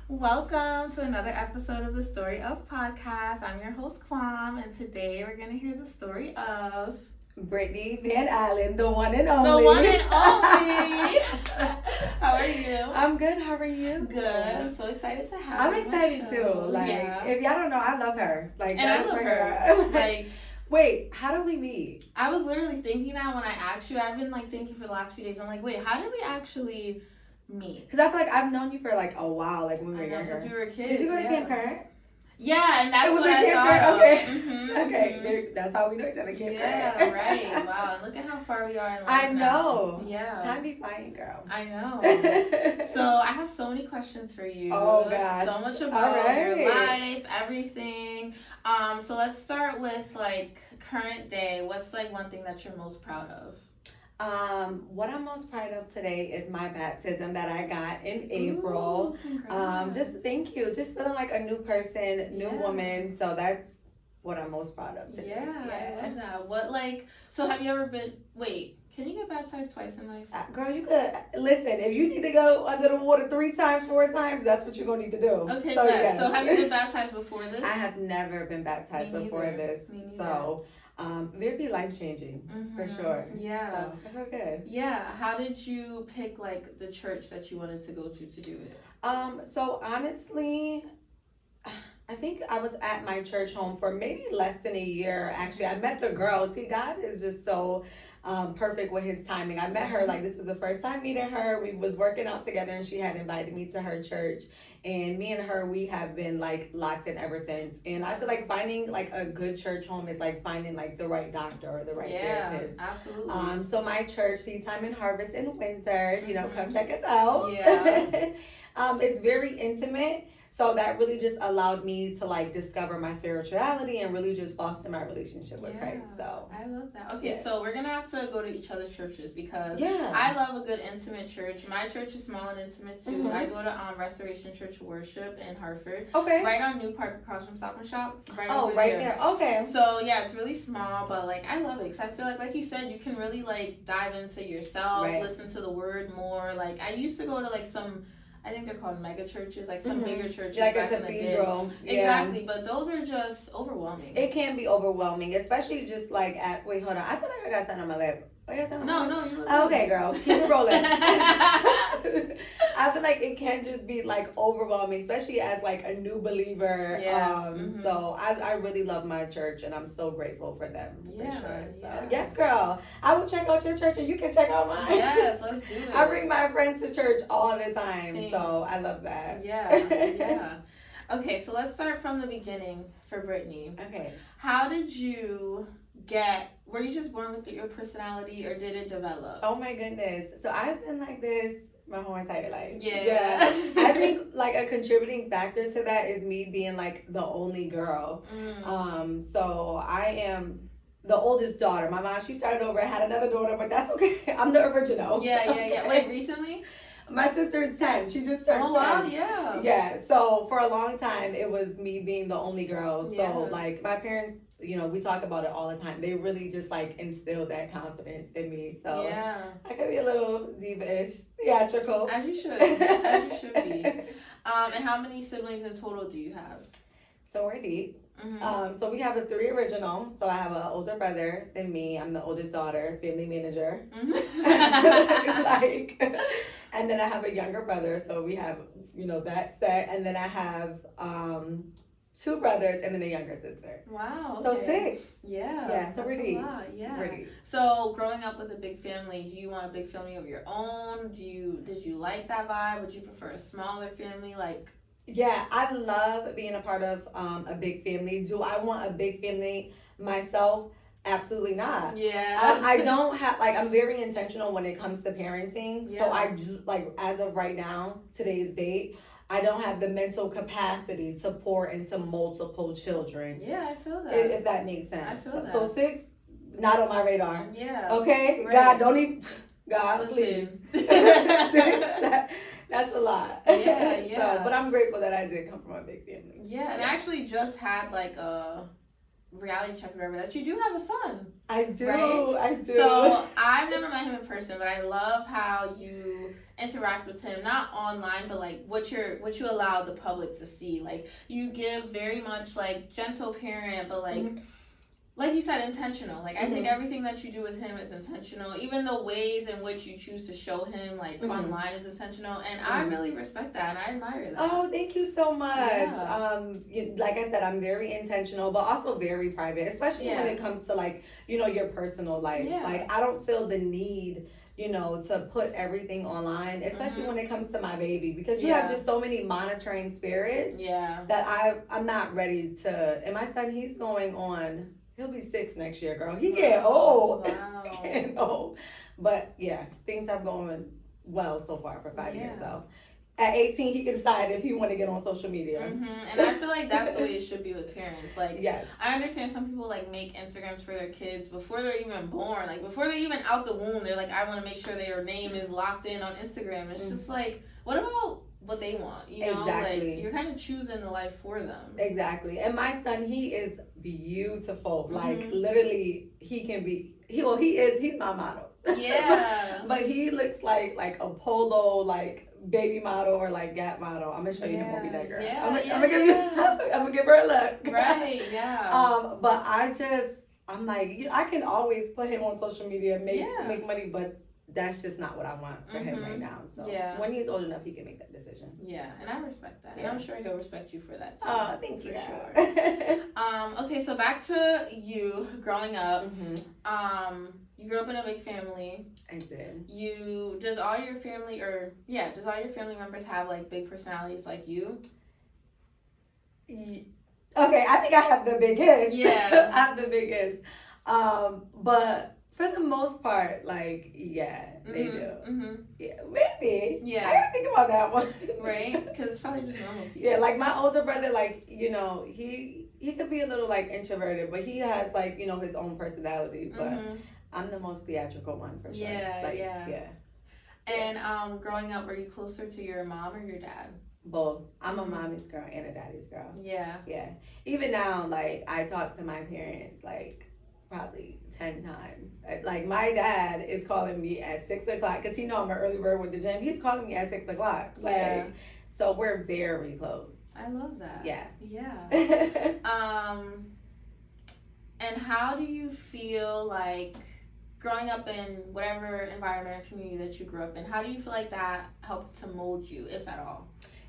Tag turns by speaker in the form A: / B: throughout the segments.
A: Welcome to another episode of the Story of Podcast. I'm your host, Kwam, and today we're going to hear the story of
B: Brittany Van Allen, the one and only.
A: the one and only. How are you?
B: I'm good. How are you?
A: Good. I'm so excited to have
B: I'm
A: you.
B: excited too. Like, if y'all don't know, I love her. Like,
A: and I love her. Like,
B: wait, how did we meet?
A: I was literally thinking that when I asked you. I've been like thinking for the last few days. I'm like, wait, how did we actually meet?
B: Because I feel like I've known you for like a while, like when we were younger.
A: Since we were kids.
B: Did you go to Camp Current?
A: Yeah, and that's
B: it was
A: what I
B: Camp
A: thought.
B: Okay.
A: Mm-hmm,
B: okay. Mm-hmm. That's how we know each other. Camp Current.
A: Right. Wow. And look at how far we are in life.
B: I know.
A: Now. Yeah.
B: Time be flying, girl.
A: I know. So I have so many questions for you.
B: Oh gosh.
A: So much about your life, everything. So let's start with like current day. What's like one thing that you're most proud of?
B: What I'm most proud of today is my baptism that I got in April.
A: Ooh,
B: just thank you. Just feeling like a new person, new woman. So that's what I'm most proud of today.
A: Yeah, I love that. What so have you ever been, can you get baptized twice in life?
B: Girl, you could, listen, if you need to go under the water 3 times, 4 times, that's what you're going to need to do.
A: Okay, so, yes. So have you been baptized before this?
B: I have never been baptized before this. So very life-changing, for sure.
A: Yeah.
B: So I feel good.
A: Yeah. How did you pick like the church that you wanted to go to do it?
B: So honestly, I think I was at my church home for maybe less than a year. Actually, I met the girl. See, God is just so perfect with his timing. I met her, like, this was the first time meeting her. We was working out together and she had invited me to her church. And me and her, we have been like locked in ever since. And I feel like finding like a good church home is like finding like the right doctor or the right therapist.
A: Absolutely.
B: So my church, Seed Time and Harvest in Windsor, come check us out.
A: Yeah.
B: It's very intimate. So that really just allowed me to like discover my spirituality and really just foster my relationship with Christ. So
A: I love that. Okay, so we're gonna have to go to each other's churches because
B: yeah.
A: I love a good intimate church. My church is small and intimate too. Mm-hmm. I go to Restoration Church Worship in Hartford.
B: Okay.
A: Right on New Park across from Stop and Shop.
B: Right there. Okay.
A: So yeah, it's really small, but like I love it because I feel like you said, you can really like dive into yourself, listen to the word more. Like I used to go to like some, I think they're called mega churches, like some bigger churches.
B: Like a cathedral.
A: Exactly, but those are just overwhelming.
B: It can be overwhelming, especially just like wait, hold on. I feel like I got something on my lip.
A: No, you look
B: okay, girl. Keep it rolling. I feel like it can just be like overwhelming, especially as like a new believer.
A: Yeah.
B: So I really love my church and I'm so grateful for them.
A: Yeah.
B: For sure. So yes, girl. I will check out your church and you can check out mine.
A: Yes, let's do it.
B: I bring my friends to church all the time.
A: Same.
B: So I love that.
A: Yeah. Okay, so let's start from the beginning for Brittany.
B: Okay.
A: How did you were you just born with your personality or did it develop?
B: Oh my goodness. So I've been like this my whole entire life.
A: Yeah.
B: I think like a contributing factor to that is me being like the only girl. So I am the oldest daughter. My mom, she started over and had another daughter, but that's okay. I'm the original.
A: Yeah. Wait, recently?
B: My sister is 10. She just turned 10.
A: Oh, wow, yeah.
B: Yeah. So for a long time, it was me being the only girl.
A: Yeah.
B: So like my parents, we talk about it all the time. They really just like instilled that confidence in me. So
A: yeah.
B: I could be a little diva-ish, theatrical.
A: As you should. As you should be. And how many siblings in total do you have?
B: So we're deep. So we have the 3 original. So I have an older brother than me. I'm the oldest daughter, family manager. And then I have a younger brother. So we have, that set. And then I have 2 brothers and then a younger sister.
A: Wow.
B: Okay. So 6.
A: Yeah.
B: So we're deep.
A: Yeah.
B: We're deep.
A: So growing up with a big family, do you want a big family of your own? Did you like that vibe? Would you prefer a smaller family?
B: Yeah, I love being a part of a big family. Do I want a big family myself? Absolutely not.
A: Yeah.
B: I don't have, I'm very intentional when it comes to parenting. Yeah. So I, as of right now, today's date, I don't have the mental capacity to pour into multiple children.
A: Yeah, I feel that.
B: If that makes sense.
A: I feel that.
B: So 6, not on my radar.
A: Yeah.
B: Okay?
A: Right.
B: God, don't even, God, please. That's a lot.
A: Yeah.
B: So, but I'm grateful that I did come from a big family.
A: Yeah, and I actually just had a reality check or whatever that you do have a son.
B: I do.
A: Right?
B: I do.
A: So I've never met him in person, but I love how you interact with him, not online, but like what you allow the public to see. Like you give very much like gentle parent, but like like you said, intentional. Like I think everything that you do with him is intentional. Even the ways in which you choose to show him like online is intentional, and I really respect that and I admire that.
B: Oh, thank you so much.
A: Yeah.
B: Like I said, I'm very intentional, but also very private, especially when it comes to like, you know, your personal life.
A: Yeah.
B: Like I don't feel the need, you know, to put everything online, especially when it comes to my baby, because you have just so many monitoring spirits that I'm not ready to. And my son, he's going on, he'll be 6 next year, girl. He getting old.
A: Wow.
B: Getting old. But yeah, things have gone well so far for 5 years. So at 18, he can decide if he want to get on social media.
A: And I feel like that's the way it should be with parents. Like,
B: yes.
A: I understand some people like make Instagrams for their kids before they're even born. Like before they're even out the womb, they're like, I want to make sure their name is locked in on Instagram. It's just like, what about what they want? You know, like you're kind of choosing the life for them.
B: Exactly. And my son, he is beautiful. Like literally, he can be. He's my model. Yeah. But he looks like a polo like baby model or like Gap model. I'm gonna show you him when we that girl.
A: Yeah,
B: I'm gonna give her a look.
A: Right. Yeah.
B: But I'm like, I can always put him on social media, make money, but that's just not what I want for him right now. So when he's old enough, he can make that decision.
A: Yeah, and I respect that. And I'm sure he'll respect you for that too.
B: Oh, thank you.
A: Sure. Okay, so back to you growing up. You grew up in a big family.
B: I did.
A: Does all your family members have like big personalities like you?
B: Okay, I think I have the biggest.
A: Yeah.
B: I have the biggest. But for the most part, like, yeah, they do. Yeah, maybe. Yeah. I gotta think about that one.
A: Right? Because it's probably just normal to you.
B: Yeah, like my older brother, like, you know, he could be a little like introverted, but he has like, you know, his own personality. But I'm the most theatrical one for sure. Yeah, like, yeah.
A: And growing up, were you closer to your mom or your dad?
B: Both. I'm a mommy's girl and a daddy's girl.
A: Yeah.
B: Yeah. Even now, like, I talk to my parents, like, probably 10 times. Like, my dad is calling me at 6 o'clock because he know I'm an early bird with the gym. He's calling me at 6 o'clock. Like, so we're very close.
A: I love that.
B: Yeah.
A: Yeah. And how do you feel like growing up in whatever environment or community that you grew up in, how do you feel like that helped to mold you, if at all?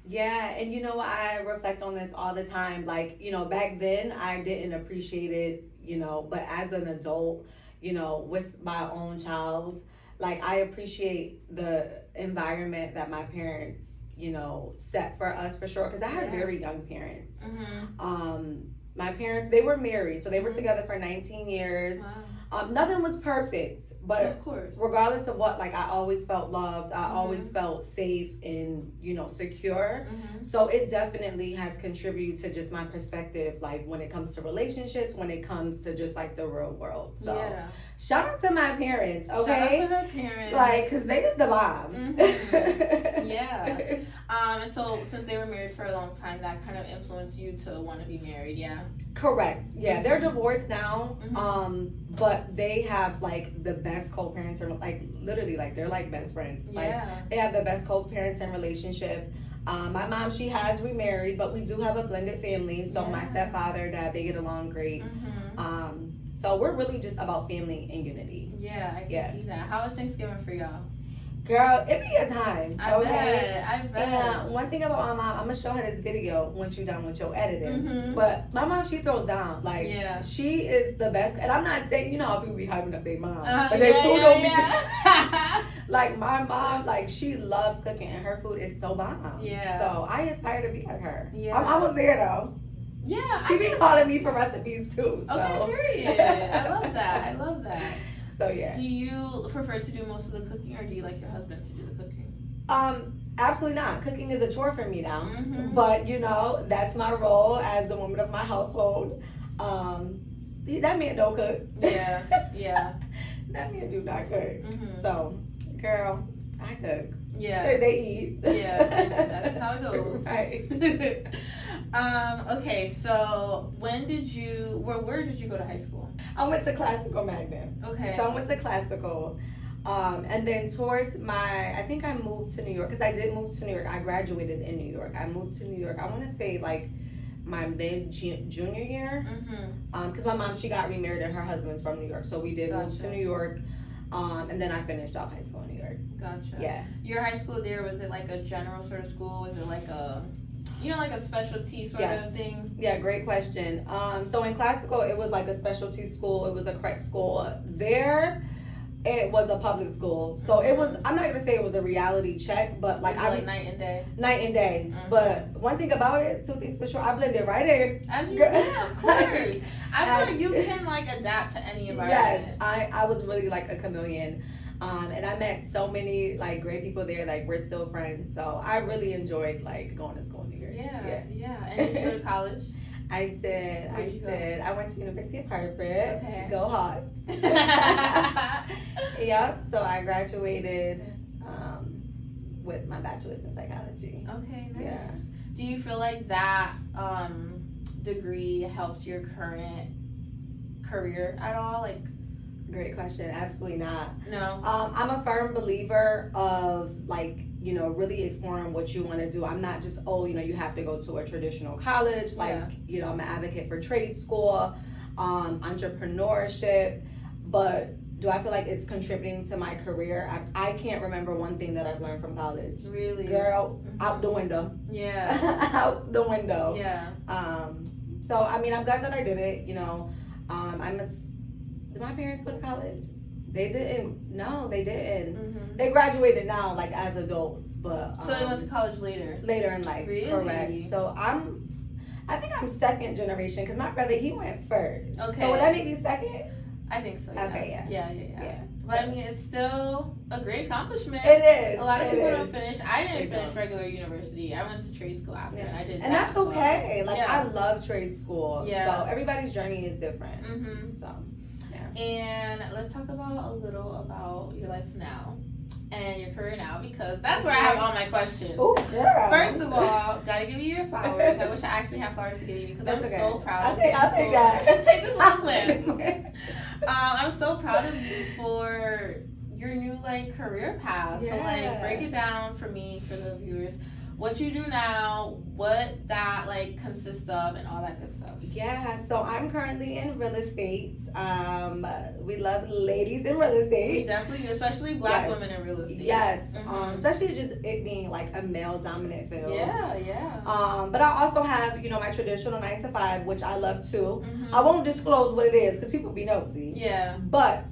B: Yeah, and you know, I reflect on this all the time. Like, you know, back then I didn't appreciate it, you know, but as an adult, you know, with my own child, like I appreciate the environment that my parents, you know, set for us for sure. Because I had very young parents. My parents, they were married, so they were together for 19 years. Wow. Nothing was perfect, but
A: of course,
B: regardless of what, like I always felt loved. I always felt safe and, you know, secure. So it definitely has contributed to just my perspective, like when it comes to relationships, when it comes to just like the real world. So shout out to my parents, okay?
A: Shout out to her parents.
B: Like, cause they is the bomb.
A: Yeah. And so since they were married for a long time, that kind of influenced you to want to be married, yeah?
B: Correct. Yeah, they're divorced now. But they have like the best co-parenting, like literally, like they're like best friends. Like they have the best co-parenting relationship. My mom, she has remarried, but we do have a blended family. So my stepfather, dad, they get along great. So we're really just about family and unity.
A: Yeah, I can see that. How was Thanksgiving for y'all?
B: Girl, it be a time.
A: I bet.
B: And one thing about my mom, I'm gonna show her this video once you're done with your editing. But my mom, she throws down. Like, she is the best. And I'm not saying, you know how people be hyping up their mom. But their food don't be. Like, my mom, like, she loves cooking and her food is so bomb. Yeah. So I aspire to be like her. Yeah. I'm almost there though.
A: Yeah.
B: She be calling me for recipes too. So.
A: Okay, period. I love that.
B: So yeah.
A: Do you prefer to do most of the cooking, or do you like your husband to do the cooking?
B: Absolutely not. Cooking is a chore for me now. But you know, that's my role as the woman of my household. That man don't cook. Yeah. That man do not cook. So, girl, I cook.
A: Yeah.
B: They eat.
A: Yeah, that's just how it goes.
B: Right.
A: Okay, so where did you go to high school?
B: I went to classical magnet.
A: Okay.
B: So I went to classical. And then towards I think I moved to New York because I did move to New York. I graduated in New York. I moved to New York. I want to say like my junior year. Because my mom, she got remarried and her husband's from New York. So we did move to New York. And then I finished off high school in New York.
A: Gotcha.
B: Yeah.
A: Your high school there, was it like a general sort of school? Was it like a, like a specialty sort of thing?
B: Yeah, great question. So in classical, it was like a specialty school. It was a correct school. There, it was a public school. So it was, I'm not going to say it was a reality check, but like
A: like night and day?
B: Night and day. But one thing about it, two things for sure, I blended right in.
A: As you yeah, of course. I feel like you can like adapt to any environment.
B: Yes, I was really like a chameleon. And I met so many like great people there. Like we're still friends. So I really enjoyed like going to school in New York.
A: Yeah. And did you go to college?
B: I did. I went to University of Harvard. Okay. Go Hawks. Yep. So I graduated with my bachelor's in psychology.
A: Okay, nice.
B: Yeah.
A: Do you feel like that degree helps your current career at all? Like,
B: great question. Absolutely not.
A: No.
B: I'm a firm believer of like, really exploring what you want to do. I'm not just, you have to go to a traditional college. Like, I'm an advocate for trade school, entrepreneurship. But do I feel like it's contributing to my career? I can't remember one thing that I've learned from college.
A: Really?
B: Girl, out the window.
A: Yeah.
B: Out the window.
A: Yeah.
B: So, I mean, I'm glad that I did it. Did my parents go to college? They didn't. No, they didn't. They graduated now, like as adults, but
A: so they went to college later.
B: Later in life,
A: really?
B: Correct. So I think I'm second generation because my brother, he went first.
A: Okay.
B: So would that make me second?
A: I think so. Yeah.
B: Okay.
A: Yeah. But I mean, it's still a great accomplishment.
B: It is.
A: A lot of people don't finish. I didn't finish regular university. I went to trade school after, and I did.
B: And that's okay. Like I love trade school.
A: Yeah.
B: So everybody's journey is different. So.
A: And let's talk a little about your life now and your career now, because that's where I have all my questions.
B: Oh, girl.
A: First of all, gotta give you your flowers. I wish I actually had flowers to give you because I'm so proud of you.
B: I'll take that.
A: Take this little clip. I'm so proud of you for your new career path.
B: Yeah.
A: So break it down for me, for the viewers. What you do now, what that consists of, and all that good stuff.
B: Yeah, so I'm currently in real estate. We love ladies in real estate.
A: We definitely do, especially black women in real estate.
B: Yes, especially just it being a male dominant field.
A: Yeah.
B: But I also have my traditional 9 to 5, which I love too. I won't disclose what it is because people be nosy.
A: Yeah.
B: But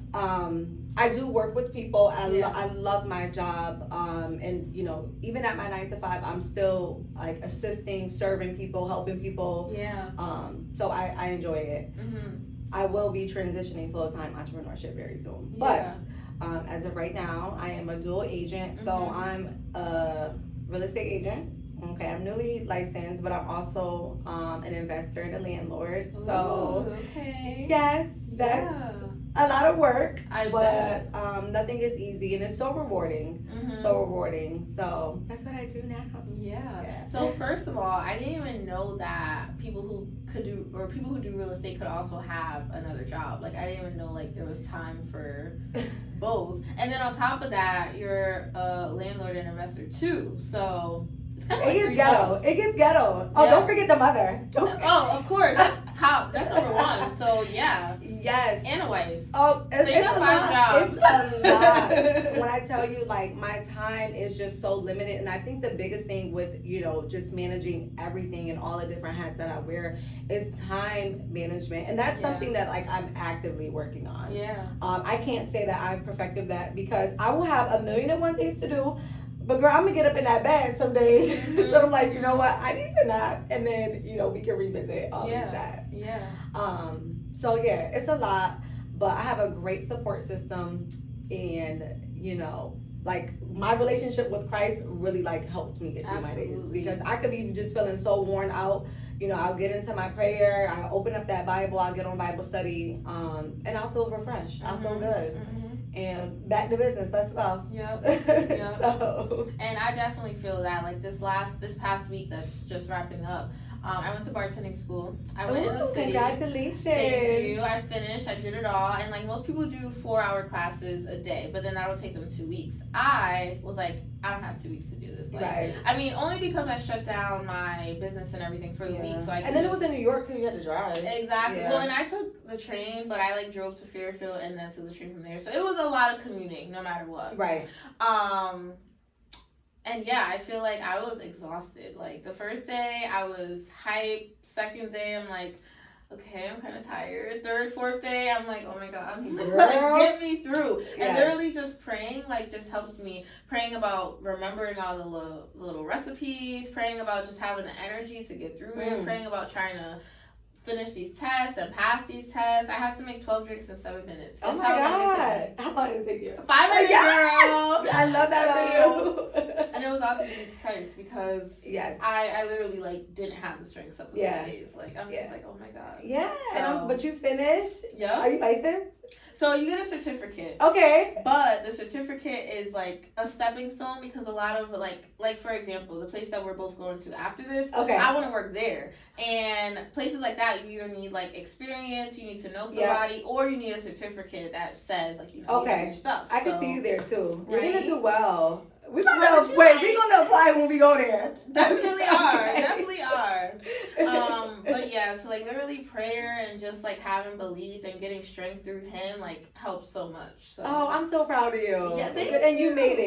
B: I do work with people. I love my job. And even at my 9 to 5, I'm still assisting, serving people, helping people.
A: Yeah.
B: So I enjoy it. I will be transitioning full-time entrepreneurship very soon. But as of right now, I am a dual agent. So I'm a real estate agent. Okay, I'm newly licensed, but I'm also an investor and a landlord. So yes, that's a lot of work, but nothing is easy, and it's so rewarding. So that's what I do now.
A: Yeah. So first of all, I didn't even know that people who do real estate could also have another job. I didn't even know there was time for both. And then on top of that, you're a landlord and investor too. So it's kind of
B: gets ghetto. It gets ghetto. Oh, don't forget the mother.
A: Oh, of course. That's top. That's number one. So yeah.
B: Yes.
A: And a wife.
B: Oh,
A: so you got 5 jobs.
B: It's a lot. When I tell you, my time is just so limited, and I think the biggest thing with just managing everything and all the different hats that I wear is time management, and that's something that I'm actively working on.
A: Yeah.
B: I can't say that I've perfected that because I will have 1,000,001 things to do. But girl, I'm gonna get up in that bed some days. So I'm like, you know what? I need to nap, and then we can revisit all these tasks.
A: Yeah.
B: So yeah, it's a lot, but I have a great support system, and my relationship with Christ really helps me get through my days, because I could be just feeling so worn out. I'll get into my prayer, I open up that Bible, I'll get on Bible study, and I'll feel refreshed. I'll feel good. and back to business. Let's go.
A: Yep.
B: So.
A: And I definitely feel that, like, this past week that's just wrapping up, I went to bartending school. I went in the city.
B: Congratulations.
A: Thank you. I finished. I did it all. And, like, most people do 4-hour classes a day, but then that'll take them 2 weeks. I was like, I don't have 2 weeks to do this. Like,
B: right.
A: I mean, only because I shut down my business and everything for the week. So
B: and then it was in New York, too. You had to drive.
A: Exactly. Yeah. Well, and I took the train, but I, like, drove to Fairfield and then took the train from there. So it was a lot of commuting, no matter what.
B: Right.
A: And yeah, I feel like I was exhausted. Like, the first day, I was hyped. Second day, I'm like, okay, I'm kind of tired. Third, fourth day, I'm like, oh my God, like, get me through. Yes. And literally just praying, like, just helps me. Praying about remembering all the little recipes, praying about just having the energy to get through it, praying about trying to finish these tests and pass these tests. I had to make 12 drinks in 7 minutes.
B: Guess how long did it take you?
A: 5 minutes, girl.
B: I love that for you.
A: And it was all through Jesus Christ because I literally, like, didn't have the strength some of those days. Like, I'm just like, oh my God.
B: Yeah.
A: So,
B: but you finished.
A: Yeah.
B: Are you licensed?
A: So you get a certificate.
B: Okay.
A: But the certificate is like a stepping stone because a lot of like for example, the place that we're both going to after this, I want to work there. And places like that, you either need like experience, you need to know somebody, or you need a certificate that says like you know your stuff.
B: I can see you there too. You're gonna do well. We're gonna apply when we go there.
A: Definitely are. But yeah, so like literally prayer and just like having belief and getting strength through him like helps so much. So.
B: Oh, I'm so proud of you.
A: Yeah, thank you.
B: And you made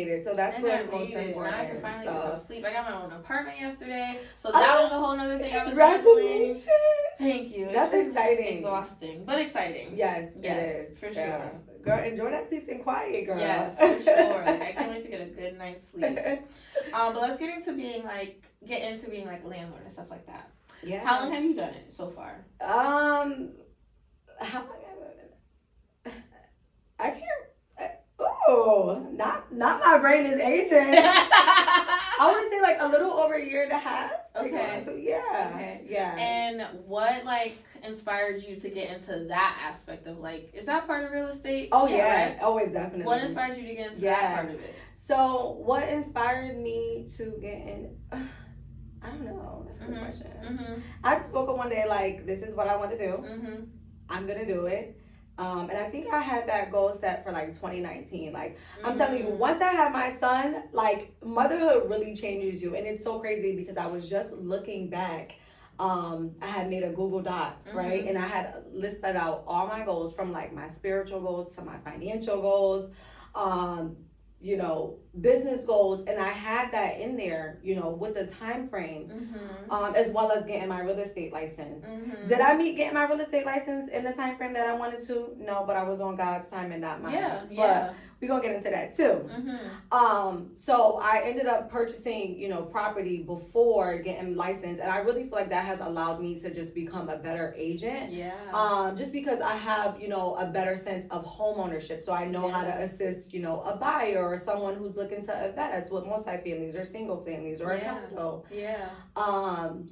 B: it. So that's what's most important.
A: Now I can finally get some sleep. I got my own apartment yesterday, so that was a whole nother thing I was juggling. Thank you.
B: That's exciting.
A: Exhausting, but exciting.
B: Yes, it is.
A: For sure.
B: Girl, enjoy that peace and quiet, girl.
A: Yes, for sure. Like, I can't wait to get a good night's sleep. But let's get into being like a landlord and stuff like that.
B: Yeah.
A: How long have you done it so far?
B: How long have I done it? I can't. Oh, not my brain is aging. I want to say like a little over a year and a half.
A: Okay.
B: So yeah.
A: And what like inspired you to get into that aspect of like, is that part of real estate?
B: Oh yeah,
A: right?
B: always definitely.
A: What inspired you to get into that part of it?
B: So what inspired me to get in? I don't know. That's a good question. I just woke up one day like, this is what I want to do. I'm gonna do it. And I think I had that goal set for like 2019. Like I'm telling you, once I had my son, like motherhood really changes you. And it's so crazy because I was just looking back. I had made a Google Docs, right? And I had listed out all my goals from like my spiritual goals to my financial goals, you know, business goals, and I had that in there, you know, with the time frame, as well as getting my real estate license. Did I meet getting my real estate license in the time frame that I wanted to? No, but I was on God's time and not mine. But we're gonna get into that too. So I ended up purchasing, you know, property before getting licensed, and I really feel like that has allowed me to just become a better agent. Just because I have, you know, a better sense of home ownership, so I know how to assist, you know, a buyer or someone who's looking to invest with multi-families or single families or a condo.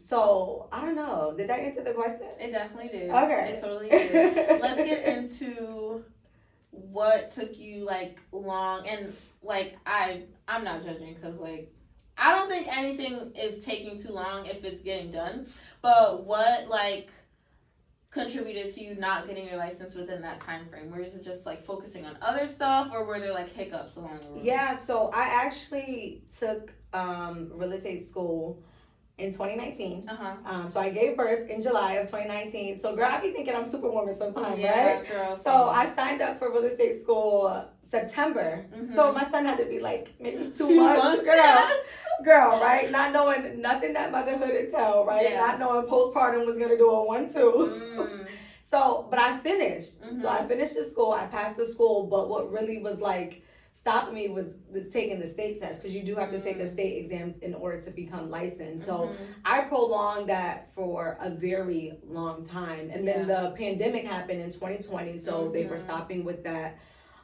B: So I don't know. Did that answer the question?
A: It definitely did.
B: Okay.
A: It totally did. Let's get into what took you like long, and like I'm not judging because like I don't think anything is taking too long if it's getting done, but what like contributed to you not getting your license within that time frame? Or is it just like focusing on other stuff, or were there like hiccups along the road?
B: Yeah, so I actually took real estate school in 2019. So I gave birth in July of 2019. So girl, I be thinking I'm superwoman sometimes, right?
A: Girl,
B: so I signed up for real estate school September. So my son had to be like maybe 2 months. Girl, right? Not knowing nothing that motherhood entailed, right? Not knowing postpartum was gonna do a 1-2. So, but I finished. So I finished the school. I passed the school. But what really was like stopping me was taking the state test, because you do have to take a state exam in order to become licensed. So I prolonged that for a very long time, and then the pandemic happened in 2020, so they were stopping with that.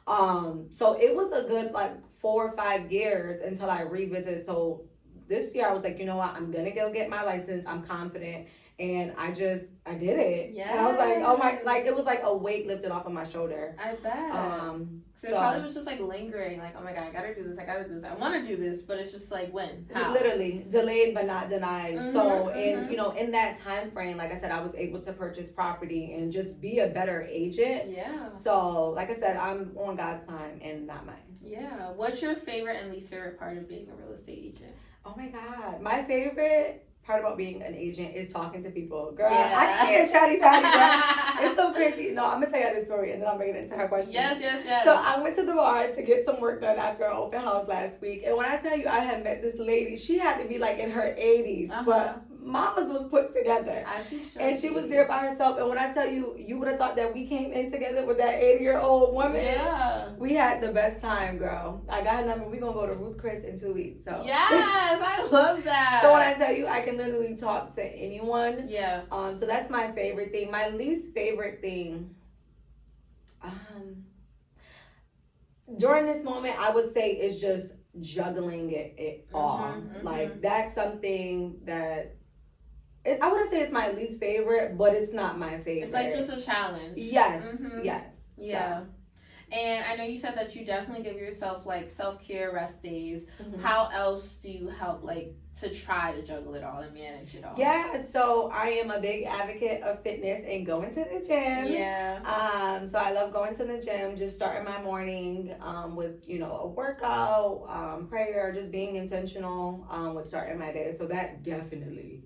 B: So it was a good like 4 or 5 years until I revisited. So this year I was like, you know what, I'm gonna go get my license. I'm confident, and I did it.
A: Yeah.
B: And I was like, oh my, like, it was like a weight lifted off of my shoulder.
A: I bet. So it probably was just like lingering, like, oh my God, I gotta do this, I want to do this, but it's just like, when? How?
B: Literally, delayed but not denied. So, and you know, in that time frame, like I said, I was able to purchase property and just be a better agent.
A: Yeah.
B: So, like I said, I'm on God's time and not mine.
A: Yeah. What's your favorite and least favorite part of being a real estate agent?
B: Oh my God. My favorite part about being an agent is talking to people. Girl,
A: Yeah.
B: I can get chatty patty, girl. It's so crazy. No, I'm going to tell you this story and then I'm going to get into her question.
A: Yes.
B: So I went to the bar to get some work done after an open house last week. And when I tell you I had met this lady, she had to be like in her 80s. But mama's was put together. And she was there by herself. And when I tell you, you would have thought that we came in together with that 80-year-old woman.
A: Yeah.
B: We had the best time, girl. I got her number. We're going to go to Ruth Chris in 2 weeks. So.
A: Yes, I love that.
B: So when I tell you, I can literally talk to anyone.
A: Yeah.
B: So that's my favorite thing. My least favorite thing, during this moment, I would say is just juggling it all. Like, that's something that I wouldn't say it's my least favorite, but it's not my favorite.
A: It's like just a challenge.
B: Yes. Yes.
A: Yeah. So. And I know you said that you definitely give yourself like self-care, rest days.
B: Mm-hmm.
A: How else do you help like to try to juggle it all and manage it all?
B: Yeah, so I am a big advocate of fitness and going to the gym.
A: Yeah.
B: So I love going to the gym, just starting my morning with, you know, a workout, prayer, just being intentional with starting my day. So that definitely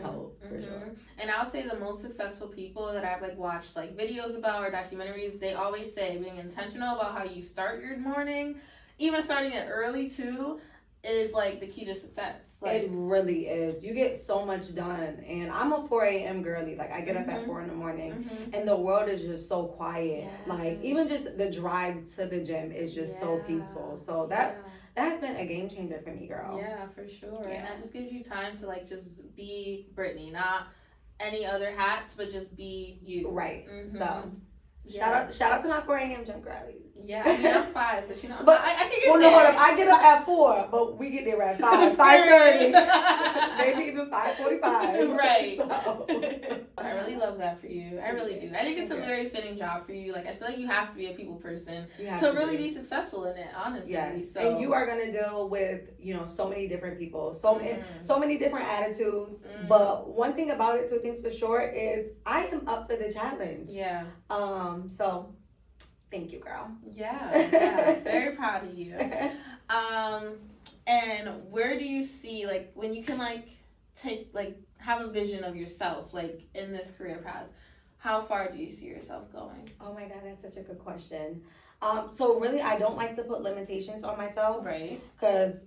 B: helps for sure.
A: And I'll say the most successful people that I've like watched like videos about or documentaries, they always say being intentional about how you start your morning, even starting it early too, is like the key to success. Like,
B: it really is. You get so much done. And I'm a 4 a.m. girly. Like, I get up at 4 in the morning and the world is just so quiet.
A: Yes.
B: Like, even just the drive to the gym is just so peaceful. So that has been a game changer for me, girl.
A: Yeah, for sure. And that just gives you time to like just be Brittany, not any other hats, but just be you.
B: Right. So shout out to my 4 a.m. gym girlies.
A: Yeah, I mean, I'm 5, but you know,
B: but
A: I can get
B: well,
A: there.
B: No, hold up. I get up at 4, but we get there at 5, 5:30, maybe even 5:45.
A: Right.
B: So.
A: I really love that for you. I really do. I think it's a very fitting job for you. Like, I feel like you have to be a people person to really be successful in it, honestly.
B: Yes.
A: So.
B: And you are going to deal with, you know, so many different people, so many different attitudes. But one thing about it, 2 things for sure, is I am up for the challenge.
A: Yeah.
B: So thank you, girl.
A: Yeah. Very proud of you. And where do you see, like, when you can, like, take, like, have a vision of yourself, like, in this career path, how far do you see yourself going?
B: Oh my God, that's such a good question. So really, I don't like to put limitations on myself.
A: Right.
B: Because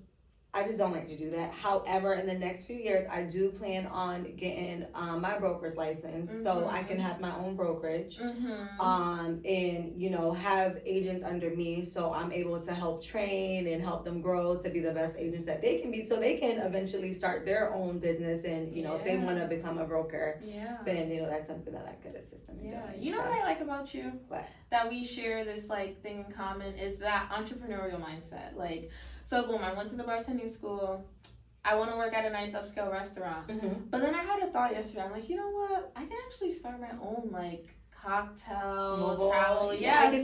B: I just don't like to do that. However, in the next few years, I do plan on getting my broker's license so I can have my own brokerage and, you know, have agents under me so I'm able to help train and help them grow to be the best agents that they can be so they can eventually start their own business and, you know, if they want to become a broker, then, you know, that's something that I could assist them in doing.
A: You know what I like about you?
B: What?
A: That we share this, like, thing in common is that entrepreneurial mindset. Like, so boom, I went to the bartending school. I want to work at a nice upscale restaurant. But then I had a thought yesterday. I'm like, you know what? I can actually start my own, like, cocktail, travel,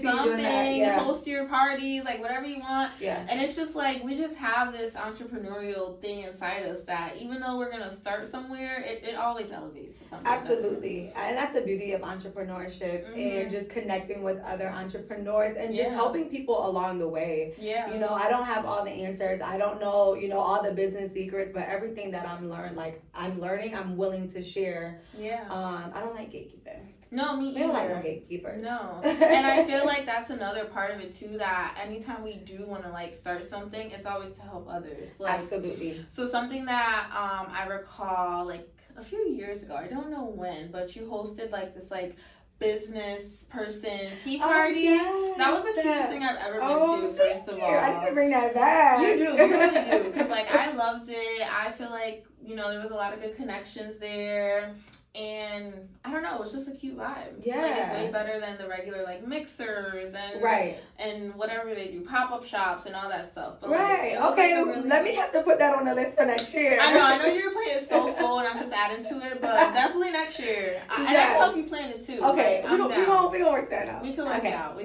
A: something, host your parties, like, whatever you want. And it's just like, we just have this entrepreneurial thing inside us that even though we're going to start somewhere, it always elevates to something.
B: Absolutely. And that's the beauty of entrepreneurship and just connecting with other entrepreneurs and just helping people along the way. You know, I don't have all the answers. I don't know, you know, all the business secrets, but everything that I'm learning, I'm willing to share. I don't like gatekeeping.
A: No, me either.
B: We don't like no gatekeepers.
A: No. And I feel like that's another part of it too, that anytime we do want to like start something, it's always to help others. Like,
B: absolutely.
A: So something that I recall like a few years ago, I don't know when, but you hosted like this like business person tea party. That was the cutest thing I've ever been to, first of all.
B: I need to bring that back.
A: You do, you really do. Because like I loved it. I feel like, you know, there was a lot of good connections there. And I don't know, it's just a cute vibe.
B: Yeah.
A: Like, it's way better than the regular, like, mixers and
B: Right.
A: and whatever they do, pop-up shops and all that stuff. But,
B: Right.
A: like,
B: Okay,
A: like, really,
B: let me have to put that on the list for next year.
A: I know your plate is so full and I'm just adding to it, but definitely next year. And I can help you plan it too.
B: Okay,
A: like,
B: we're gonna work that out.
A: We can work it out.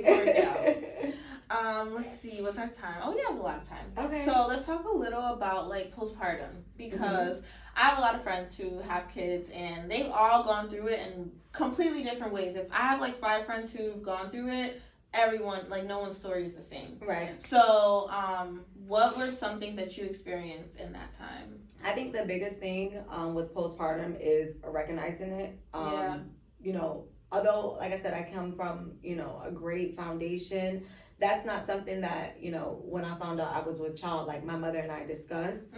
A: Let's see, what's our time? Oh, we have a lot of time.
B: Okay.
A: So let's talk a little about like postpartum, because I have a lot of friends who have kids and they've all gone through it in completely different ways. If I have like 5 friends who've gone through it, everyone, like, no one's story is the same.
B: Right.
A: So, what were some things that you experienced in that time?
B: I think the biggest thing with postpartum is recognizing it. You know, although, like I said, I come from, you know, a great foundation, that's not something that, you know, when I found out I was with child, like my mother and I discussed.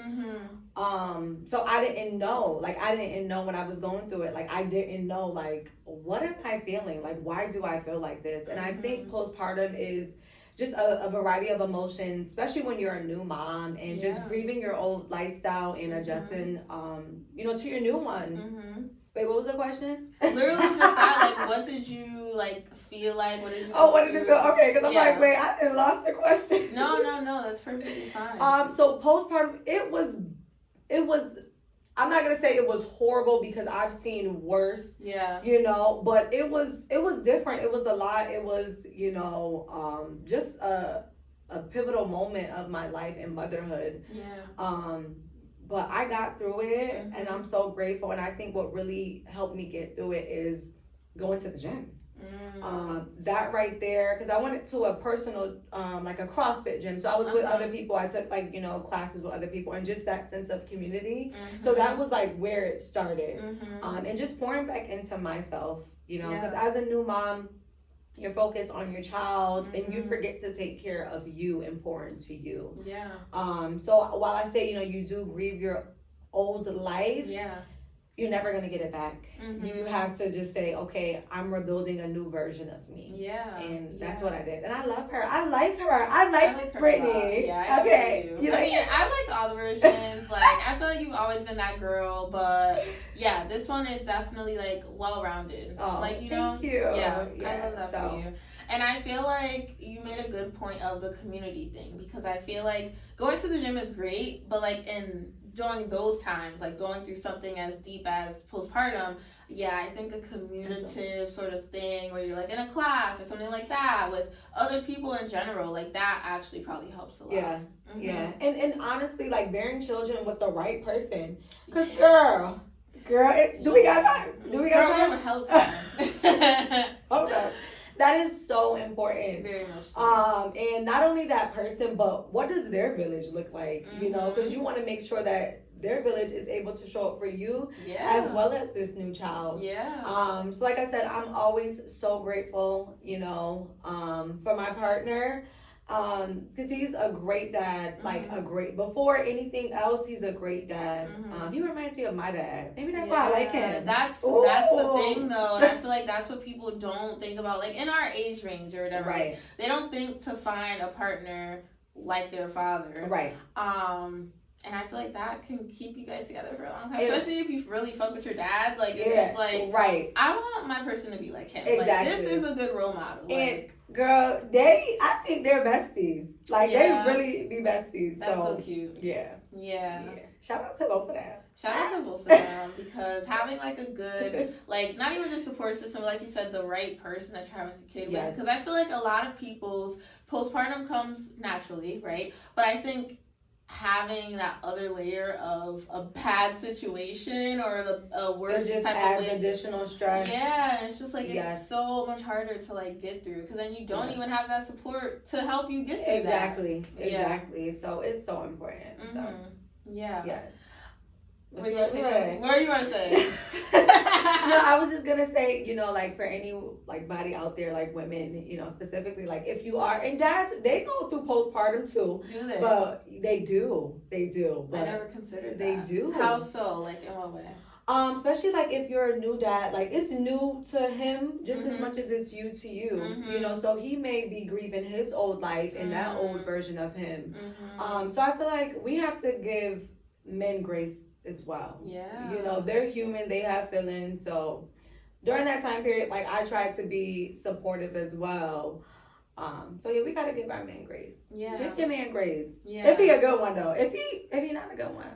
B: So I didn't know when I was going through it, like I didn't know, like, what am I feeling? Like, why do I feel like this? And I think postpartum is just a variety of emotions, especially when you're a new mom and just grieving your old lifestyle and adjusting, you know, to your new one. Wait, what was the question?
A: Literally just that, like, what did you, like, feel like? What did you
B: what did it feel? Okay, because I'm like, wait, I didn't lost the question.
A: No, that's perfectly fine.
B: So postpartum, it was, I'm not gonna say it was horrible because I've seen worse. Yeah. You know, but it was different. It was a lot. It was, you know, just a pivotal moment of my life in motherhood. Yeah. But I got through it, and I'm so grateful. And I think what really helped me get through it is going to the gym. That right there, because I went to a personal, like a CrossFit gym. So I was with other people. I took, like, you know, classes with other people, and just that sense of community. So that was like where it started. And just pouring back into myself, you know, because as a new mom, you're focused on your child and you forget to take care of you and pour into you. Yeah. So while I say, you know, you do grieve your old life, you're never going to get it back. You have to just say, okay, I'm rebuilding a new version of me. Yeah. And that's what I did. And I love her. I like her. I like Miss Brittany.
A: Yeah, okay. You like, I mean, I liked all the versions. Like, I feel like you've always been that girl. But, yeah, this one is definitely, like, well-rounded.
B: Oh,
A: like, you know?
B: Thank you.
A: Yeah, I love that for you. And I feel like you made a good point of the community thing. Because I feel like going to the gym is great. But, like, during those times, like going through something as deep as postpartum, I think a communicative sort of thing where you're like in a class or something like that with other people in general, like that actually probably helps a lot. Yeah. Yeah. And honestly, like bearing children with the right person. Because girl, do we got time? We have a hell of time.
B: Hold up. That is so important.
A: Very much so.
B: And not only that person, but what does their village look like? You know, because you want to make sure that their village is able to show up for you as well as this new child. Yeah. So like I said, I'm always so grateful, you know, for my partner. Because he's a great dad, like before anything else, he's a great dad. He reminds me of my dad. Maybe that's why I like him.
A: That's the thing though, and I feel like that's what people don't think about, like in our age range or whatever. Right. Like, they don't think to find a partner like their father. Right. And I feel like that can keep you guys together for a long time. Especially if you really fuck with your dad. Like, it's just like, I want my person to be like him. Exactly. Like, this is a good role model.
B: And, girl, I think they're besties. Like, they really be besties.
A: That's so cute.
B: Yeah. Shout out to both of them.
A: Shout out to both of them. Because having, like, a good, like, not even just support system, but like you said, the right person that you're having a kid with. Because I feel like a lot of people's postpartum comes naturally, right? But I think having that other layer of a bad situation or a worse
B: it just
A: type
B: adds
A: of
B: additional stress.
A: Yeah, and it's just like it's so much harder to like get through because then you don't even have that support to help you get through
B: exactly. So it's so important. So yes.
A: What are you going to say?
B: No, I was just going to say, you know, like for any like body out there, like women, you know, specifically, like if you are, and dads, they go through postpartum too.
A: Do they?
B: But they do. But
A: I never considered that.
B: They do.
A: How so? Like in what way?
B: Especially like if you're a new dad, like it's new to him just as much as it's you to you, you know, so he may be grieving his old life and that old version of him. So I feel like we have to give men grace as well.
A: Yeah.
B: You know, they're human, they have feelings. So during that time period, like I tried to be supportive as well. So yeah, we gotta give our man grace.
A: Yeah.
B: Give your man grace.
A: Yeah.
B: If he a good one though. If he not a good one,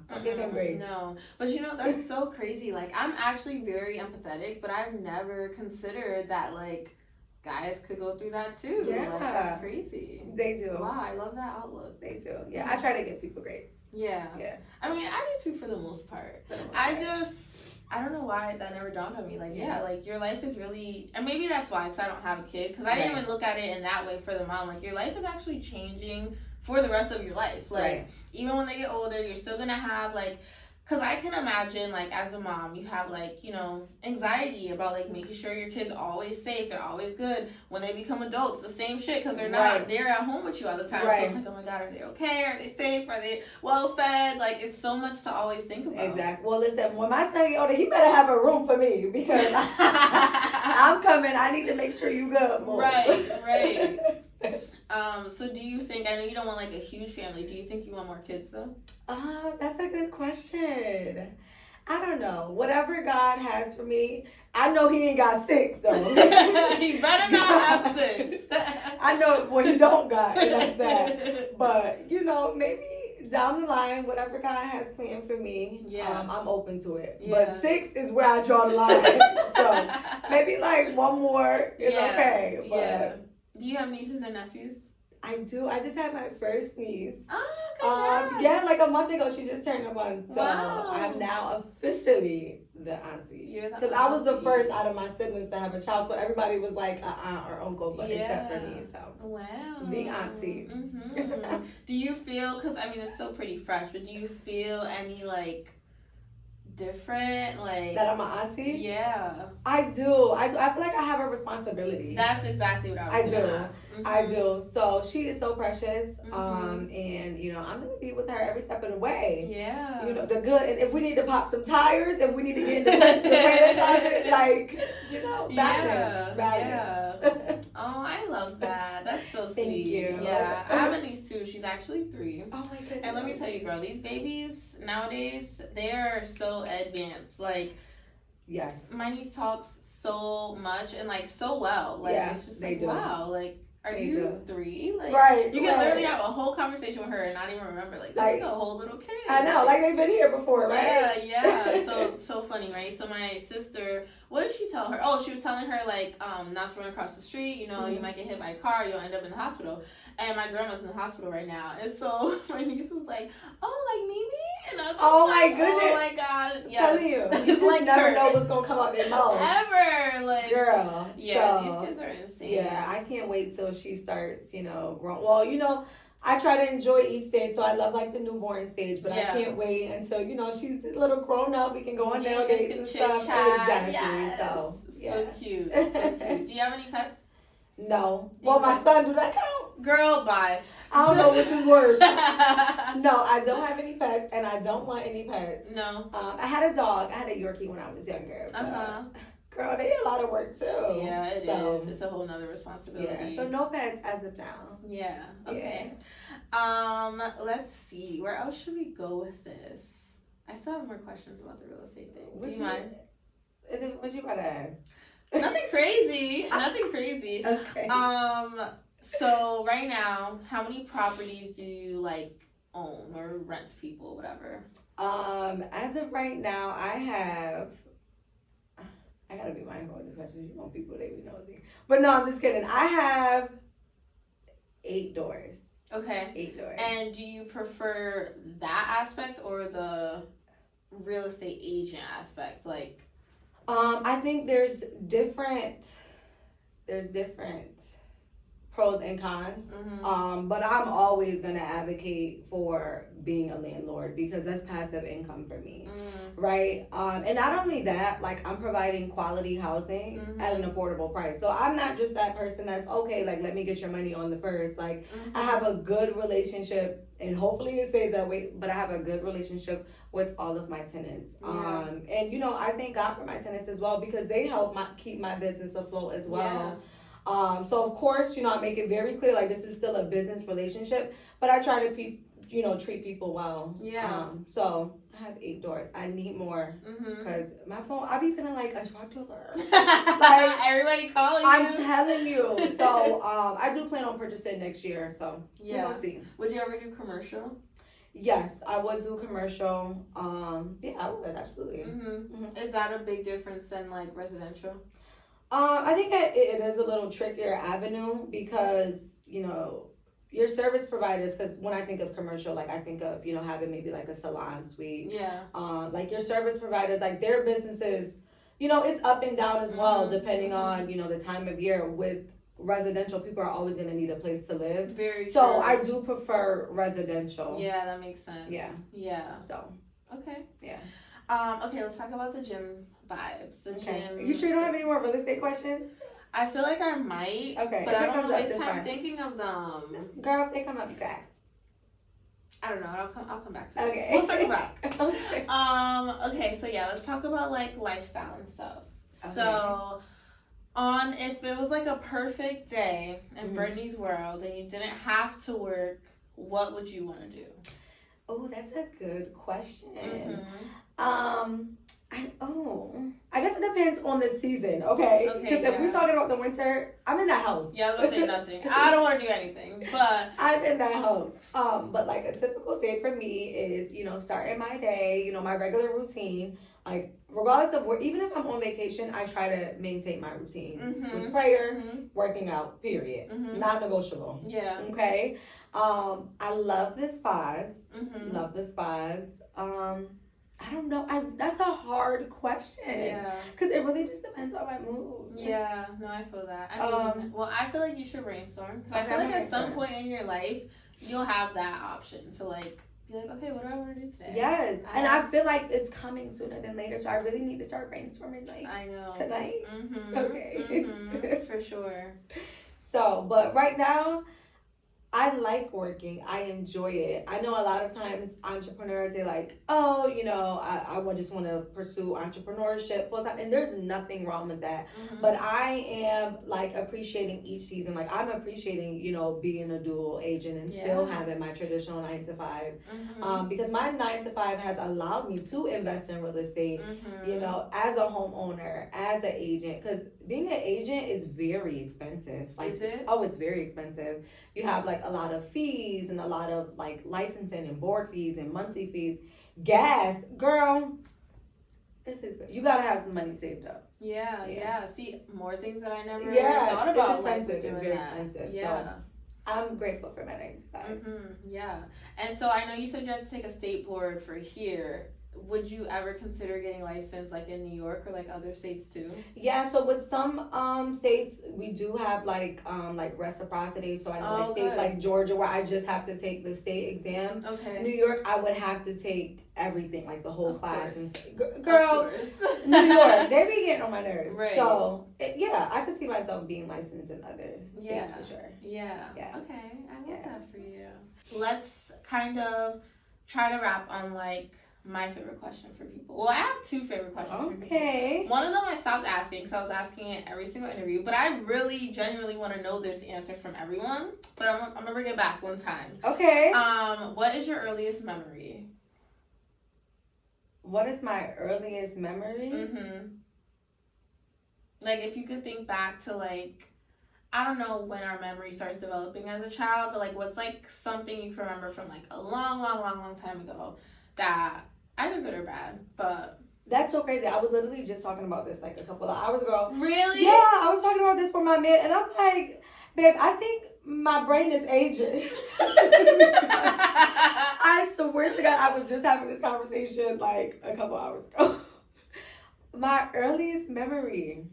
B: don't give him grace.
A: No. But you know, that's so crazy. Like, I'm actually very empathetic, but I've never considered that, like, guys could go through that too.
B: Yeah.
A: Like, that's crazy.
B: They do.
A: Wow, I love that outlook.
B: They do. Yeah, I try to give people grace.
A: Yeah.
B: Yeah.
A: I mean, I do too for the most part.
B: For the most
A: I
B: part.
A: just, I don't know why that never dawned on me. Like, yeah, like your life is really, and maybe that's why, because I don't have a kid. Because I didn't even look at it in that way for the mom. Like, your life is actually changing for the rest of your life. Like, even when they get older, you're still gonna have like, because I can imagine, like, as a mom, you have, like, you know, anxiety about, like, making sure your kid's always safe, they're always good. When they become adults, the same shit, because they're not there at home with you all the time. So it's like, oh my God, are they okay? Are they safe? Are they well fed? Like, it's so much to always think about.
B: Exactly. Well, listen, when my son get older, he better have a room for me, because I'm coming. I need to make sure you good, boy.
A: Right. So do you think, I know you don't want, like, a huge family, do you think you want more kids, though?
B: That's a good question. I don't know. Whatever God has for me, I know he ain't got 6, though.
A: He better not have 6.
B: I know what he don't got, and that's that. But, you know, maybe down the line, whatever God has planned for me, I'm open to it. Yeah. But 6 is where I draw the line. So maybe, like, one more is okay. But
A: do you have nieces and nephews?
B: I do. I just had my first niece.
A: Oh,
B: yeah, like a month ago, she just turned a month. So
A: wow.
B: I'm now officially the auntie.
A: You're the
B: Because I was the first out of my siblings to have a child, so everybody was like an aunt or uncle, but except for me. So
A: wow,
B: the auntie.
A: Mm-hmm. Do you feel? Because I mean, it's still pretty fresh, but do you feel any like different, like
B: that I'm an auntie?
A: Yeah,
B: I do. I feel like I have a responsibility.
A: That's exactly what I was gonna ask.
B: I do. So she is so precious. And you know, I'm gonna be with her every step of the way.
A: Yeah.
B: You know, the good, and if we need to pop some tires, if we need to get in the prayer closet, like, you know, balance.
A: Yeah. Oh, I love that. That's so sweet.
B: Thank you.
A: Yeah. I have a niece too. She's actually 3.
B: Oh my goodness.
A: And let me tell you, girl, these babies nowadays, they are so advanced. Like,
B: yes,
A: my niece talks so much and like so well. Like, it's just like, wow, like, are you 3? Like, you can literally have a whole conversation with her and not even remember. Like, this is a whole little kid.
B: I know, like they've been here before, right?
A: Yeah. So funny, right? So my sister, what did she tell her? Oh, she was telling her like not to run across the street. You know, you might get hit by a car, you'll end up in the hospital. And my grandma's in the hospital right now. And so my niece was like, oh, like Mimi? And I was
B: my goodness.
A: Oh my God.
B: Yes. I'm telling you. You just like never know what's gonna come out their mouth.
A: Ever. Like,
B: girl.
A: Yeah, these kids are insane.
B: Yeah, I can't wait till she starts, you know, growing. Well, you know, I try to enjoy each stage, so I love like the newborn stage, but I can't wait until, you know, she's a little grown up. We can go on nail dates and stuff.
A: Exactly.
B: Yes. So
A: cute. So cute. Do you have any pets?
B: No. Well, my son, do that count?
A: Girl, bye.
B: I don't know which is worse. No, I don't have any pets, and I don't want any pets.
A: No.
B: I had a dog. I had a Yorkie when I was younger. Girl, they a lot of work too.
A: Yeah, it is. It's a whole nother responsibility.
B: Yeah, so no pets as of now.
A: Yeah. Okay. Let's see. Where else should we go with this? I still have more questions about the real estate thing. Do you mind?
B: What you about to ask?
A: Nothing crazy. Nothing crazy.
B: Okay.
A: So right now, how many properties do you like own or rent to people, whatever?
B: As of right now, I gotta be mindful of this question. You know, people, they be nosy. But no, I'm just kidding. I have 8 doors.
A: Okay.
B: 8 doors.
A: And do you prefer that aspect or the real estate agent aspect? Like,
B: I think there's different pros and cons. But I'm always gonna advocate for being a landlord because that's passive income for me, right? And not only that, like I'm providing quality housing at an affordable price. So I'm not just that person that's okay, like let me get your money on the first. Like I have a good relationship, and hopefully it stays that way. But I have a good relationship with all of my tenants. And you know, I thank God for my tenants as well because they help keep my business afloat as well. So of course, you know, I make it very clear, like this is still a business relationship, but I try to treat people well.
A: Yeah.
B: So I have 8 daughters. I need more because my phone, I be feeling like a drug dealer.
A: Like everybody calling you.
B: I'm telling you. So I do plan on purchasing next year. So we're gonna see.
A: Would you ever do commercial?
B: Yes, I would do commercial. Yeah, I would absolutely.
A: Is that a big difference than like residential?
B: I think it is a little trickier avenue because your service providers, because when I think of commercial, like I think of having maybe like a salon suite.
A: Yeah.
B: Like your service providers, like their businesses, it's up and down as well depending on the time of year. With residential, people are always going to need a place to live.
A: Very true.
B: So I do prefer residential.
A: Yeah, that makes sense.
B: Yeah. So.
A: Okay.
B: Yeah.
A: Okay, let's talk about the gym vibes. The gym.
B: You sure you don't have any more real estate questions?
A: I feel like I might.
B: Okay.
A: But I don't want to waste time thinking of them.
B: Girl, if they come up, you can ask.
A: I don't know. I'll come back to it.
B: Okay.
A: We'll circle back.
B: Okay.
A: Okay, so yeah, let's talk about like lifestyle and stuff.
B: Okay.
A: So if it was like a perfect day in Brittany's world and you didn't have to work, what would you want to do?
B: Oh, that's a good question. I guess it depends on the season, okay? Because if we're talking about the winter, I'm in that house.
A: Yeah, I was gonna say nothing. I don't want to do anything, but
B: I'm in that house. But like a typical day for me is, starting my day, my regular routine. Like regardless of where, even if I'm on vacation, I try to maintain my routine with prayer, working out. Period. Non-negotiable.
A: Yeah.
B: Okay. I love the spas. Love the spas. I don't know. That's a hard question.
A: Yeah.
B: Because it really just depends on my mood.
A: Yeah. No, I feel that. I mean, I feel like you should brainstorm. Because I feel like at some point in your life, you'll have that option to like be like, okay, what do I want to do today?
B: Yes. And I feel like it's coming sooner than later. So I really need to start brainstorming like
A: I know.
B: tonight. Okay.
A: For sure.
B: So, but right now, I like working. I enjoy it. I know a lot of times entrepreneurs, they're like, oh, I just want to pursue entrepreneurship full time. And there's nothing wrong with that. But I am like appreciating each season. Like I'm appreciating, being a dual agent and still having my traditional 9 to 5. Because my 9 to 5 has allowed me to invest in real estate, as a homeowner, as an agent. Because being an agent is very expensive. Like,
A: is it?
B: Oh, it's very expensive. You have like a lot of fees and a lot of like licensing and board fees and monthly fees. Gas, girl, it's expensive. You gotta have some money saved up.
A: Yeah. See, more things that I never thought about.
B: It's expensive. It's very expensive.
A: Yeah.
B: So I'm grateful for my 9 to 5.
A: Yeah. And so I know you said you had to take a state board for here. Would you ever consider getting licensed like in New York or like other states too? Yeah,
B: so with some states we do have like reciprocity. So I know like states like Georgia where I just have to take the state exam.
A: Okay.
B: New York I would have to take everything, like the whole class.
A: And,
B: girl, New York, they be getting on my nerves.
A: Right.
B: So I could see myself being licensed in other states for sure.
A: Yeah. Okay, I love that for you. Let's kind of try to wrap on like my favorite question for people. Well, I have 2 favorite questions for people.
B: Okay.
A: One of them I stopped asking because I was asking it every single interview, but I really genuinely want to know this answer from everyone. But I'm gonna bring it back one time.
B: Okay.
A: What is your earliest memory?
B: What is my earliest memory?
A: Like if you could think back to like, I don't know when our memory starts developing as a child, but like what's like something you can remember from like a long time ago that either good or bad, but
B: that's so crazy. I was literally just talking about this like a couple of hours ago.
A: Really?
B: Yeah, I was talking about this for my man, and I'm like, babe, I think my brain is aging. I swear to God, I was just having this conversation like a couple hours ago. My earliest memory.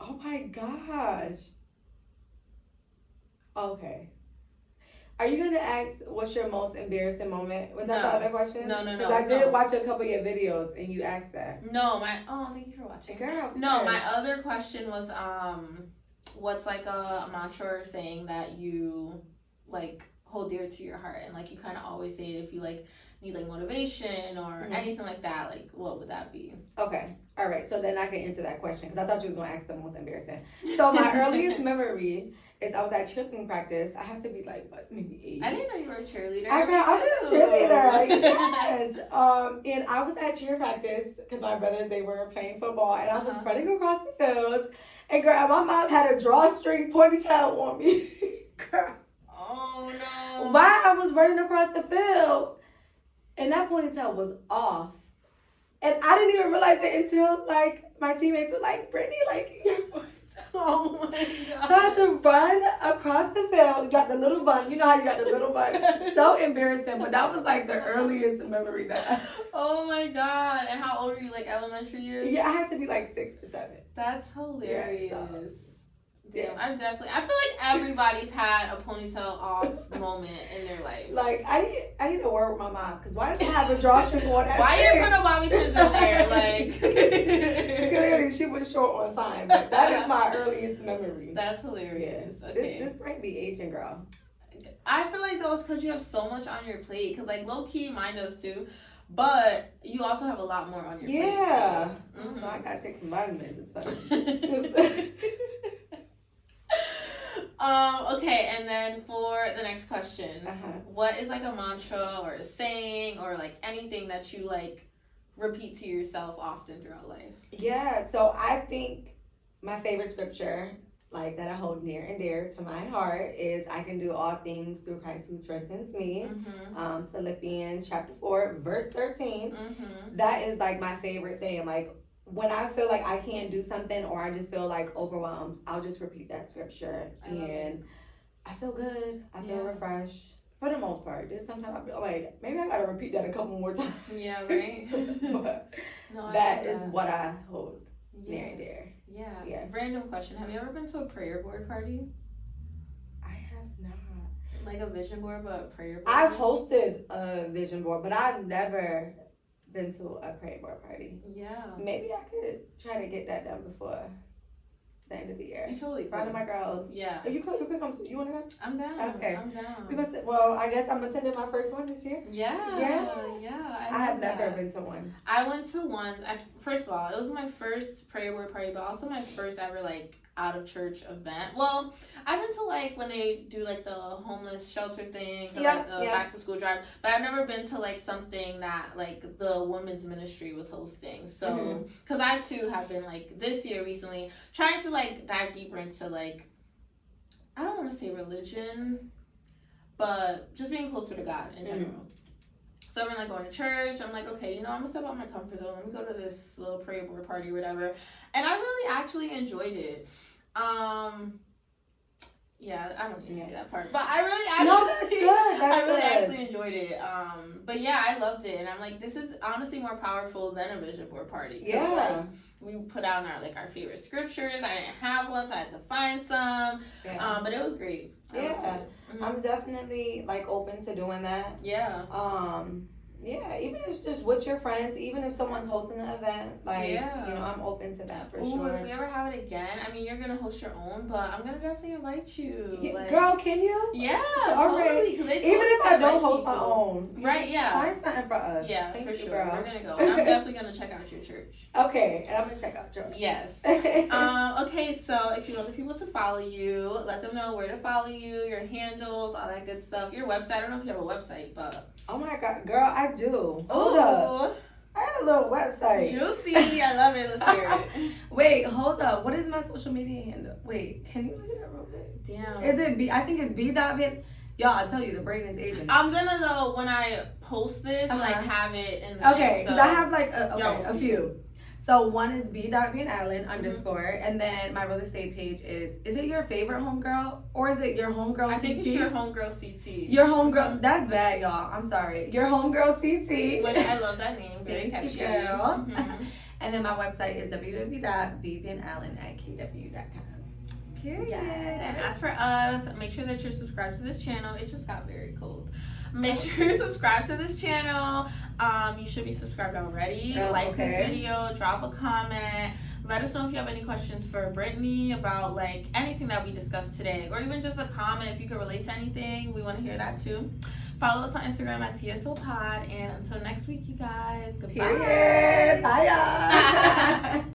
B: Oh my gosh. Okay. Are you going to ask what's your most embarrassing moment? Was that the other question?
A: No.
B: Because I did watch a couple of your videos and you asked that.
A: No, thank you for watching.
B: Girl.
A: No, my other question was, what's like a mantra or saying that you like hold dear to your heart and like you kind of always say it if you like need like motivation or anything like that, like what would that be?
B: Okay. All right. So then I can answer that question because I thought you was going to ask the most embarrassing. So my earliest memory is I was at cheerleading practice. I had to be like, what, maybe 8.
A: I didn't know you were a cheerleader.
B: I was a cheerleader. Yes. And I was at cheer practice because my brothers, they were playing football, and I was running across the field. And girl, my mom had a drawstring ponytail on me. Girl.
A: Oh no.
B: While I was running across the field, and that ponytail was off. And I didn't even realize it until, like, my teammates were like, Brittany, like, your ponytail.
A: Oh my god.
B: So I had to run across the field. You got the little bun. You know how you got the little bun. So embarrassing. But that was, like, the earliest memory that
A: Oh my god. And how old were you, like elementary years?
B: Yeah, I had to be, like, 6 or 7.
A: That's hilarious.
B: Yeah.
A: I feel like everybody's had a ponytail off moment in their life.
B: Like, I need to work with my mom, because why did I have a drawstring on?
A: Why you put no bobby pins in there? Like,
B: clearly she was short on time, but that is my earliest memory.
A: That's hilarious. Yeah. Okay.
B: This might be aging, girl.
A: I feel like that was because you have so much on your plate. Because, like, low key, mine does too. But you also have a lot more on your plate.
B: Yeah.
A: So.
B: I gotta take some vitamins and stuff.
A: Okay, and then for the next question, what is like a mantra or a saying or like anything that you like repeat to yourself often throughout life?
B: Yeah, so I think my favorite scripture, like that I hold near and dear to my heart, is I can do all things through Christ who strengthens me. Philippians chapter 4, verse 13. That is like my favorite saying. Like, when I feel like I can't do something or I just feel like overwhelmed, I'll just repeat that scripture and I feel good. I feel refreshed for the most part. There's sometimes I feel like maybe I gotta repeat that a couple more times.
A: Yeah, right.
B: But that is what I hold near and dear.
A: Yeah. Random question: have you ever been to a prayer board party?
B: I have not.
A: Like a vision board, but a prayer board.
B: I've hosted a vision board, but I've never been to a prayer board party.
A: Yeah.
B: Maybe I could try to get that done before the end of the year.
A: You totally could.
B: One of my girls.
A: Yeah.
B: You could come to. You want to go?
A: I'm down.
B: Okay.
A: I'm down.
B: Because I guess I'm attending my first one this year.
A: Yeah.
B: I have never been to one.
A: I went to one. First of all, it was my first prayer board party, but also my first ever like out of church event. Well, I've been to like when they do like the homeless shelter things or like the back to school drive, but I've never been to like something that like the women's ministry was hosting. So because I too have been like this year recently trying to like dive deeper into like, I don't want to say religion, but just being closer to God in general. So I've been like going to church. I'm like, okay, I'm gonna step out my comfort zone. Let me go to this little prayer board party or whatever. And I really actually enjoyed it. Yeah, I don't need to say that part, but I really actually, I really actually enjoyed it. But yeah, I loved it, and I'm like, this is honestly more powerful than a vision board party.
B: Yeah.
A: Like, we put out our favorite scriptures. I didn't have one, so I had to find some. But it was great.
B: I'm definitely like open to doing that.
A: Yeah.
B: Even if it's just with your friends, even if someone's hosting an event, I'm open to that for sure.
A: If we ever have it again, I mean, you're gonna host your own, but I'm gonna definitely invite you.
B: Girl, can you?
A: Yeah,
B: totally. Even if I don't host my own,
A: right? Yeah,
B: find something for us.
A: Yeah,
B: Thank
A: for
B: you,
A: sure.
B: Girl.
A: We're gonna go. And I'm definitely gonna check out your church.
B: Okay, and I'm gonna check out yours.
A: Yes. Okay, so if you want the people to follow you, let them know where to follow you, your handles, all that good stuff. Your website. I don't know if you have a website, but
B: oh my God, girl, I do.
A: Hold
B: up. I had a little website.
A: Juicy. I love it. Let's hear it.
B: Wait, hold up. What is my social media handle? Wait, can you look at that real quick?
A: Damn.
B: Is it B? I think it's B.Van. Y'all, I tell you, the brain is aging.
A: I'm gonna though when I post this, like have it in the
B: okay, because I have like a few.
A: See.
B: So one is B.Van Allen _ and then my real estate page is it your favorite homegirl or is it your homegirl CT?
A: I think it's your homegirl CT.
B: Your homegirl, that's bad, y'all. I'm sorry. Your homegirl CT.
A: Which I love that name. Very catchy.
B: Girl. And then my website is www.bvanallen@kw.com.
A: Period. Yes. And as for us, make sure that you're subscribed to this channel. It just got very cold. Make sure you're subscribed to this channel. You should be subscribed already. Like this video, drop a comment. Let us know if you have any questions for Brittany about like anything that we discussed today, or even just a comment if you can relate to anything. We want to hear that too. Follow us on Instagram at TSO Pod. And until next week, you guys. Goodbye.
B: Period. Bye, y'all.